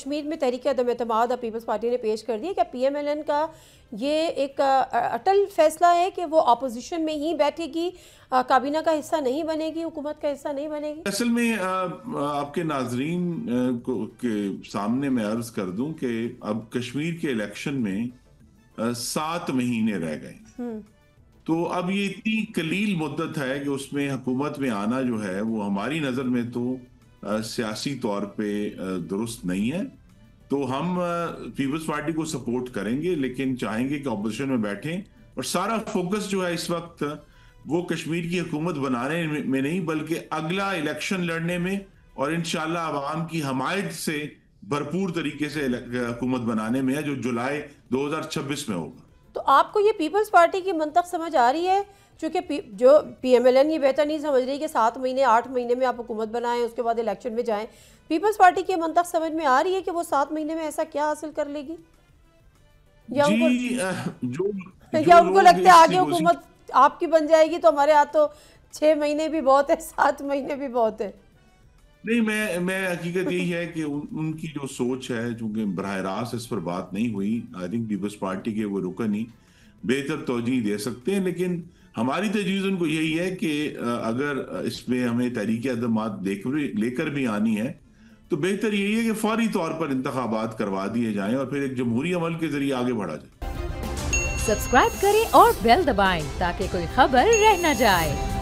कश्मीर में तहरीक अदम एतमाद और पीपल्स पार्टी ने पेश कर दी। क्या PMLN का ये एक अटल फैसला है कि वो अपोजिशन में ही बैठेगी, काबीना का हिस्सा नहीं बनेगी, हुकूमत का हिस्सा नहीं बनेगी? असल में आपके नाजरीन के सामने मैं अर्ज कर दूं कि अब कश्मीर के इलेक्शन में 7 महीने रह गए। तो अब ये इतनी कलील मुद्दत है कि उसमें हुकूमत में आना जो है वो हमारी नज़र में तो सियासी तौर पे दुरुस्त नहीं है। तो हम पीपल्स पार्टी को सपोर्ट करेंगे, लेकिन चाहेंगे कि अपोजिशन में बैठें और सारा फोकस जो है इस वक्त वो कश्मीर की हुकूमत बनाने में नहीं बल्कि अगला इलेक्शन लड़ने में और इंशाल्लाह अवाम की हमायत से भरपूर तरीके से हुकूमत बनाने में है, जो जुलाई 2026 में होगा। तो आपको ये पीपल्स पार्टी की मंतक समझ आ रही है? चूँकि जो PMLN ये बेहतर नहीं समझ रही कि 7 महीने 8 महीने में आप हुकूमत बनाएं, उसके बाद इलेक्शन में जाएं। पीपल्स पार्टी की मंतक समझ में आ रही है कि वो 7 महीने में ऐसा क्या हासिल कर लेगी, या जी, उनको या उनको लगता है आगे हुकूमत आपकी बन जाएगी तो हमारे हाथ तो 6 महीने भी बहुत है, 7 महीने भी बहुत है? नहीं, मैं हकीकत यही है कि उनकी जो सोच है, चूंकि बराह रास्त इस पर बात नहीं हुई, आई थिंक पीपल्स पार्टी के वो रुकन ही बेहतर तवजीह दे सकते हैं। लेकिन हमारी तजवीज़ उनको यही है कि अगर इसमें हमें तहरीक अदमात लेकर भी आनी है तो बेहतर यही है कि फौरी तौर पर इंतखाबात करवा दिए जाएं और फिर एक जमहूरी अमल के जरिए आगे बढ़ा जाए। सब्सक्राइब करें और बेल दबाएं ताकि कोई खबर रह न जाए।